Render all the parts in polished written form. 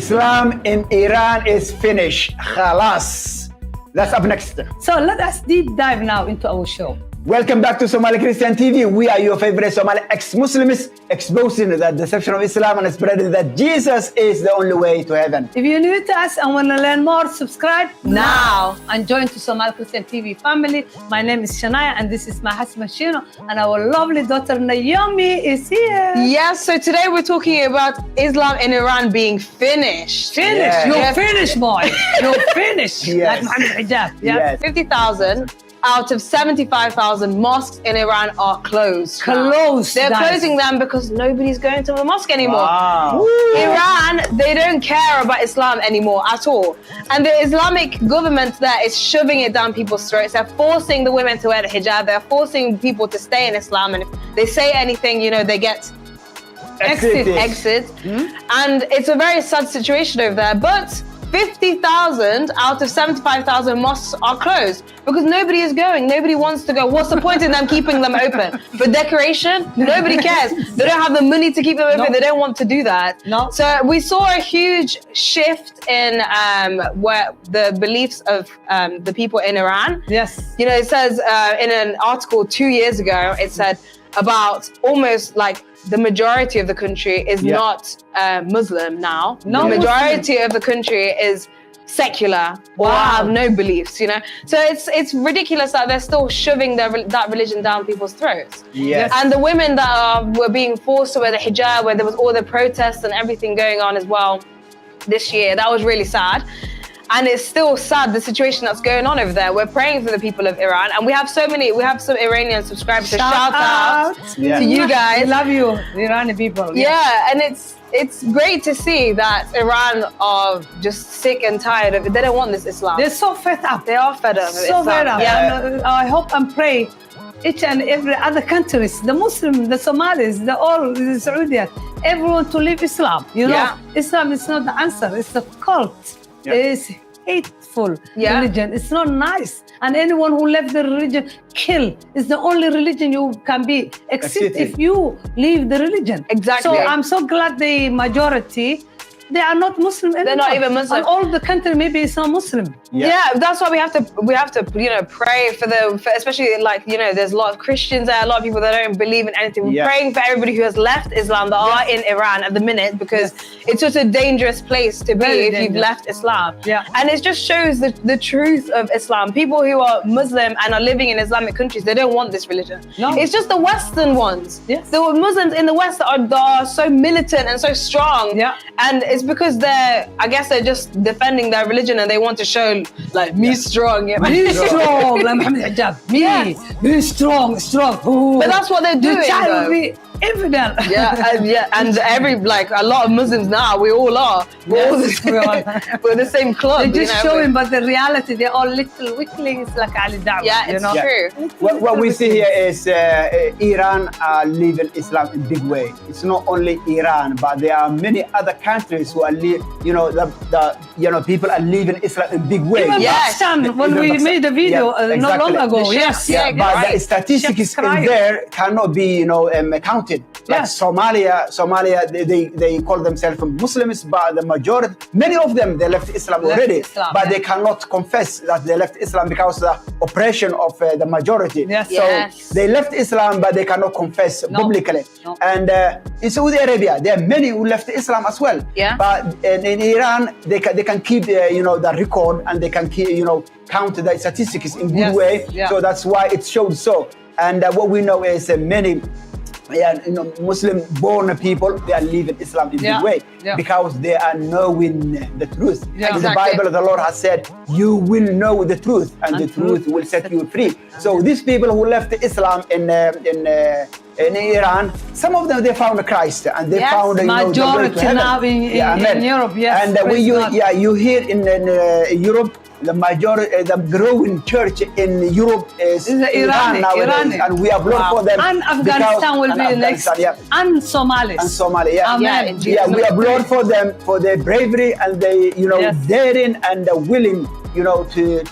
Islam in Iran is finished. Khalas. That's up next. So let us deep dive now into our show. Welcome back to Somali Christian TV. We are your favorite Somali ex-Muslims, exposing the deception of Islam and spreading that Jesus is the only way to heaven. If you're new to us and want to learn more, subscribe now and join to Somali Christian TV family. My name is Shania and this is my husband Shino, and our lovely daughter Naomi is here. Yes, so today we're talking about Islam in Iran being finished. Finished. Yeah. You're finished, boy. You're finished. Yes. Like Muhammad Hijab. Yeah. Yes. 50,000 out of 75,000 mosques in Iran are closed. Closed, They're guys. closing them because nobody's going to the mosque anymore. Wow. Iran, they don't care about Islam anymore at all. And the Islamic government there is shoving it down people's throats. They're forcing the women to wear the hijab. They're forcing people to stay in Islam. And if they say anything, they get exit. And it's a very sad situation over there. But 50,000 out of 75,000 mosques are closed because nobody is going. Nobody wants to go. What's the point in them keeping them open? For decoration? Nobody cares. They don't have the money to keep them open. No. They don't want to do that. No. So we saw a huge shift in where the beliefs of the people in Iran. Yes. It says in an article 2 years ago, it said about almost like the majority of the country is not Muslim now. No the majority Muslim. of the country is secular or Wow. have no beliefs, So it's ridiculous that they're still shoving that religion down people's throats. Yes. And the women that were being forced to wear the hijab, where there was all the protests and everything going on as well this year, that was really sad. And it's still sad, the situation that's going on over there. We're praying for the people of Iran, and we have some Iranian subscribers. So shout out Yeah. to you guys. We love you, the Iranian people. Yeah, and it's great to see that Iran are just sick and tired of it. They don't want this Islam. They're so fed up. They are fed up of So Islam. fed up. Yeah. And, I hope and pray each and every other countries, the Muslims, the Somalis, the Saudians, everyone to live Islam. Yeah. Islam is not the answer. It's a cult. Yeah. It's hateful Yeah. religion. It's not nice. And anyone who left the religion, kill. It's the only religion you can be, except Accepted. if you leave the religion. Exactly. So I'm so glad the majority, they are not Muslim anymore. They're not even Muslim. And all the country maybe is not Muslim. Yeah, that's why we have to pray for especially there's a lot of Christians there, a lot of people that don't believe in anything. We're Yeah. praying for everybody who has left Islam that are in Iran at the minute, because it's just a dangerous place to be Very if you've dangerous. left Islam. Yeah. And it just shows the truth of Islam. People who are Muslim and are living in Islamic countries, they don't want this religion. No. It's just the Western ones. Yes. The Muslims in the West that are so militant and so strong. Yeah. And it's because they're just defending their religion, and they want to show me strong. Yeah. Be strong, like Muhammad Hijab. Be strong. Ooh. But that's what they're doing. The child though. will be evident. and a lot of Muslims now, we all are. We're all we're the same club. They're just showing, but the reality, they're all little weaklings like Ali Dawah. Yeah, it's true. What we see here is Iran are living Islam in big way. It's not only Iran, but there are many other countries who are people are living Islam in big way. Even Yes. Pakistan, when Even we Pakistan. made a video Yeah, not long exactly. ago. The Yes. chefs, Yeah, but right. the statistics Chef's in crying. there cannot be, counted. Like Yes. Somalia, they call themselves Muslims, but the majority, many of them, they left Islam already, Islam, but yeah. they cannot confess that they left Islam because of the oppression of the majority. Yes. So Yes. they left Islam, but they cannot confess publicly. No. And in Saudi Arabia, there are many who left Islam as well. Yeah. But in Iran, they can keep the record, and they can keep count the statistics in good Yes. way. Yeah. So that's why it showed so. And what we know is many Muslim-born people, they are living Islam in big way because they are knowing the truth. Yeah. In the Exactly. Bible, the Lord has said, "You will know the truth, and the truth will set you free." So these people who left Islam in Iran, some of them they found Christ, and they Yes. found the way to Majority heaven. now in Europe, yes. And praise God. you hear in Europe, the majority, the growing church in Europe is Iran nowadays, and we applaud for them. And Afghanistan will be next. Yeah. And Somalis. And Somalia, yeah. Amen. Yeah, We applaud for them for their bravery and they, Yes. daring and willing,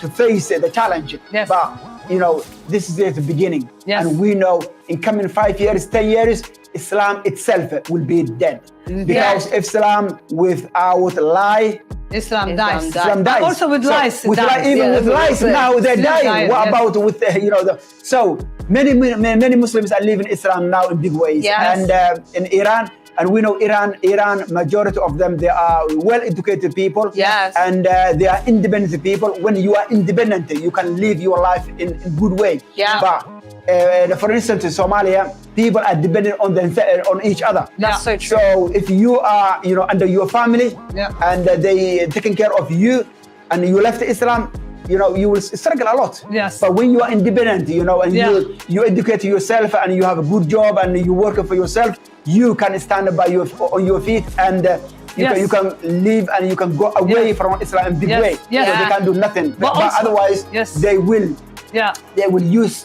to face the challenge. Yes. But, this is the beginning. Yes. And we know in coming 5 years, 10 years, Islam itself will be dead. Yeah. Because Islam without lie, Islam Islam dies. dies. Islam dies. Also with So, lies. with dies. lies, even Yeah, with lies now they're Still dying. dying, What yes. about with so many Muslims are living Islam now in big ways. Yes. And in Iran, and we know Iran majority of them, they are well-educated people. Yes. And they are independent people. When you are independent, you can live your life in good way. Yeah. But for instance, in Somalia, people are dependent on on each other. That's so true. So if you are, under your family, Yeah. and they taking care of you, and you left Islam, you will struggle a lot. Yes. But when you are independent, and Yeah. you educate yourself, and you have a good job, and you work for yourself, you can stand on your feet, and Yes. you can live, and you can go away Yes. from Islam in big Yes. way. Yes. So they can do nothing. But But also- otherwise, Yes. they will Yeah. use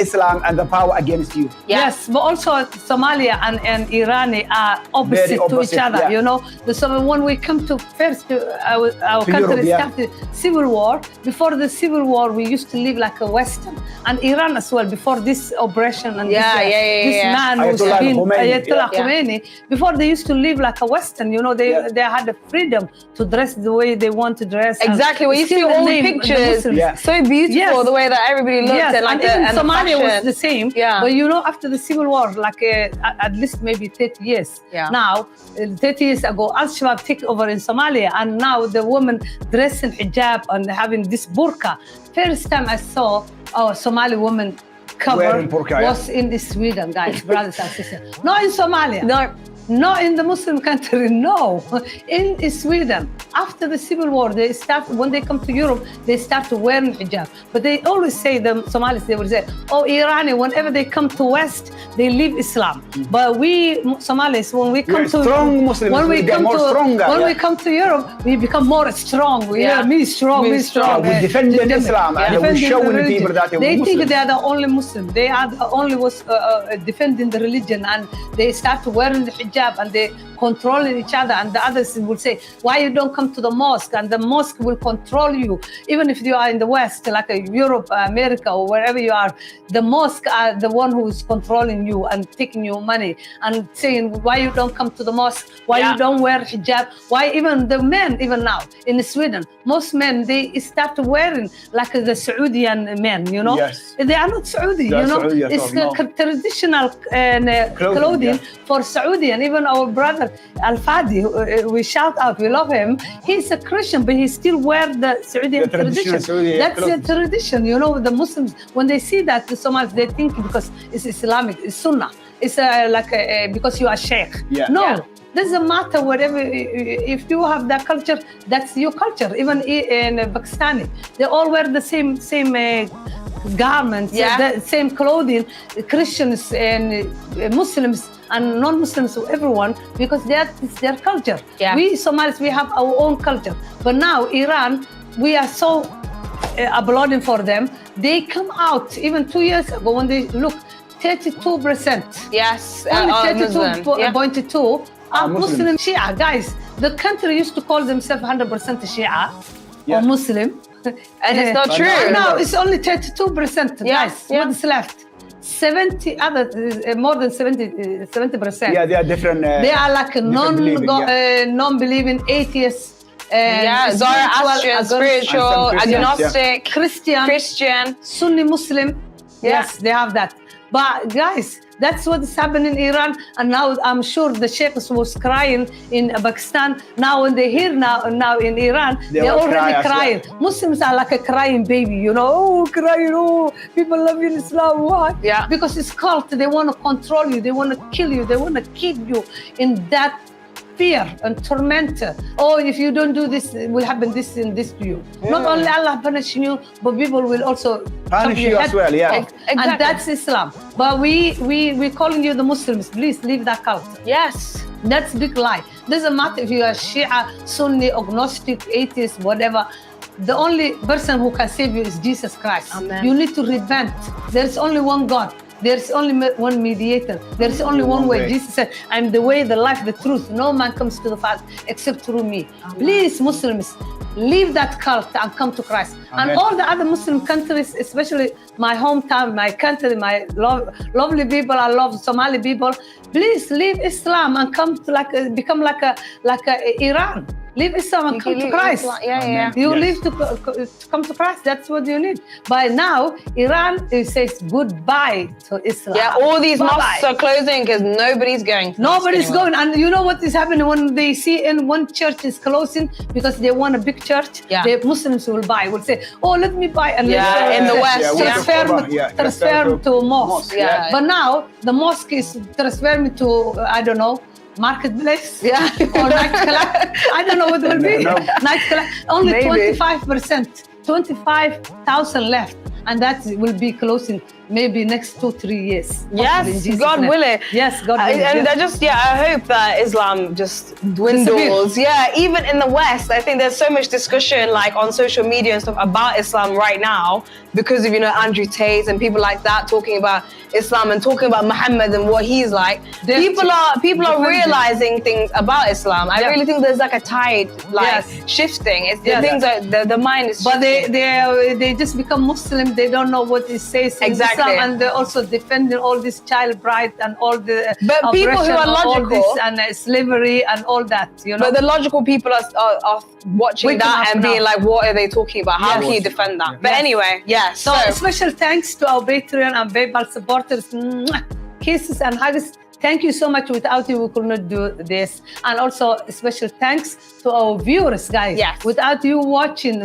Islam and the power against you. Yeah. Yes, but also Somalia and Iran are opposite, Very to each opposite, other. yeah. So when we come to first our To country Europe, yeah. started civil war. Before the civil war, we used to live like a Western, and Iran as well. Before this oppression and Yeah, this, yeah. this man who's Ayatollah been Khomeini, Ayatollah yeah. Khomeini. Before they used to live like a Western. Yeah. They had the freedom to dress the way they want to dress. and Exactly. When you see still the old name, the pictures, Muslims. Yeah. so beautiful Yes. the way that everybody looked Yes, and like and even and Somalia the was fashion. the same. Yeah. But after the civil war, like at least maybe 30 years. Yeah. Now, 30 years ago, Al-Shabaab took over in Somalia, and now the women dress in hijab and having this burqa. First time I saw a Somali woman cover Wearing burqa, yeah. was in Sweden, guys, brothers and sisters. Not in Somalia. No. Not in the Muslim country, no. In Sweden, after the civil war, when they come to Europe, they start wearing hijab. But they always say, the Somalis, they will say, oh, Irani, whenever they come to West, they leave Islam. But we Somalis, when we come We're to strong Muslims, when we we get come more to stronger, when yeah. we come to Europe, we become more strong. Yeah. Yeah, me strong, Me me strong. strong. We defending Islam, and we Defending showing the religion. people that they They were think Muslim. they are the only Muslim. They are the only was defending the religion, and they start wearing the hijab, and they controlling each other, and the others will say, why you don't come to the mosque? And the mosque will control you. Even if you are in the West, like Europe, America, or wherever you are, the mosque are the one who is controlling you and taking your money and saying, why you don't come to the mosque? Why Yeah. you don't wear hijab? Why even the men, even now in Sweden, most men, they start wearing like the Saudian men, Yes. They are not Saudi, They are Saudi at It's all, no. traditional clothing yeah. for Saudi. And even our brother Al-Fadi, we shout out, we love him. He's a Christian, but he still wear the Saudi The traditional tradition. Saudi That's clothing. the tradition. The Muslims, when they see that, the Somalis, they think because it's Islamic, it's Sunnah. It's because you are Sheikh. Yeah. No. Yeah. Doesn't matter whatever. If you have that culture, that's your culture. Even in Pakistani, they all wear the same garments, Yeah. the same clothing. Christians and Muslims and non-Muslims, everyone, because it's their culture. Yeah. We Somalis, we have our own culture. But now Iran, we are so applauding for them. They come out even 2 years ago when they look 32%. Yes. Only Muslim. Yeah. 32.2 are Muslim. Muslim Shia. Guys, the country used to call themselves 100% Shia or Yeah. Muslim. And it's not But true. Now it's only 32%, Yeah, guys. yeah. What's left? 70 other, more than 70%. Yeah, they are different. They are like a different believing, yeah. non-believing atheists. Yeah, Zoroastrian, spiritual, And some Christians, agnostic, Christian, Sunni Muslim. Yeah. Yes, they have that. But guys, that's what's happening in Iran. And now I'm sure the sheikhs was crying in Pakistan. Now when they hear now in Iran, They they're will already cry as well. crying. Muslims are like a crying baby, oh, crying, oh, people love you in Islam. Why? Yeah. Because it's cult. They want to control you. They want to kill you. They want to keep you in that fear and torment. Oh, if you don't do this, it will happen this and this to you. Not Yeah. only Allah punishing you, but people will also Punish chop you your as head well, yeah. off. Exactly. And that's Islam. But we calling you the Muslims. Please leave that cult. Yes. That's big lie. Doesn't matter if you are Shia, Sunni, agnostic, atheist, whatever. The only person who can save you is Jesus Christ. Amen. You need to repent. There's only one God. There's only one mediator. There's only one way. Jesus said, I'm the way, the life, the truth. No man comes to the Father except through me. Please, Muslims, leave that cult and come to Christ. Amen. And all the other Muslim countries, especially my hometown, my country, my lovely people, I love Somali people. Please leave Islam and come to become like a Iran. Leave Islam and come to Christ. You leave to come to Christ. That's what you need. By now, Iran says goodbye to Islam. Yeah, all these Bye-bye. mosques are closing because nobody's going. Nobody's going. And you know what is happening when they see in one church is closing because they want a big church? Yeah. The Muslims will say, oh, let me buy. And Yeah, in the West, transfer to mosque. Yeah. But now the mosque is transferring to, I don't know, marketplace, or nightclub. I don't know what it will be. No. Nightclub. Only Maybe. 25%, 25,000 left, and that will be closing maybe next 2-3 years. Yes, In Jesus' God name. willing. Yes, God willing. And yes. I hope that Islam just dwindles. Yeah, even in the West, I think there's so much discussion like on social media and stuff about Islam right now because of, Andrew Tate and people like that talking about Islam and talking about Muhammad and what he's like. People are realizing things about Islam. I really think there's like a tide shifting. It's the things that the mind is But shifting. they just become Muslim. They don't know what it says in Exactly. Islam, and they're also defending all this child bride and all the But people who oppression are and all logical- this and slavery and all that. But the logical people are watching Waking that up and being now. like, what are they talking about? How Yes. can you defend that? But Yes. anyway, So special thanks to our Patreon and PayPal supporters. Mwah. Kisses and hugs. Thank you so much. Without you, we could not do this. And also special thanks to our viewers, guys. Yes. Without you watching,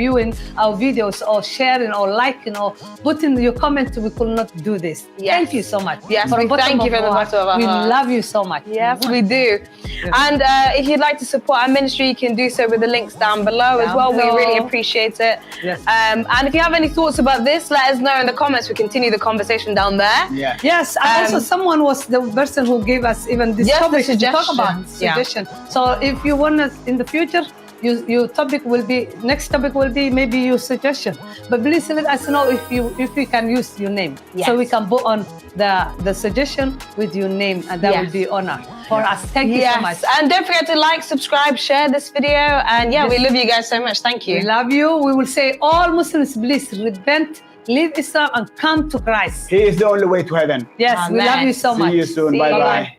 viewing our videos or sharing or liking or putting your comment, we could not do this. Yes. Thank you so much. Yes, From we bottom thank you of from the our bottom of our We heart. love you so much. yes, we do. And if you'd like to support our ministry, you can do so with the links down below as Down well. below. We really appreciate it. Yes. And if you have any thoughts about this, let us know in the comments. We continue the conversation down there. Yeah. Yes, and also someone was the person who gave us even this Yes, the topic to talk about. suggestions, yeah. Suggestion. So if you want us in the future, your topic will be next topic will be maybe your suggestion. But please let us know if we can use your name, Yes. so we can put on the suggestion with your name, and that Yes. will be honor for us. Thank you so much. And don't forget to like, subscribe, share this video. And Yes. we love you guys so much. Thank you. We love you. We will say all Muslims, please repent, leave Islam, and come to Christ. He is the only way to heaven. Yes, we Amen. love you so See much. you soon. See Bye you. bye.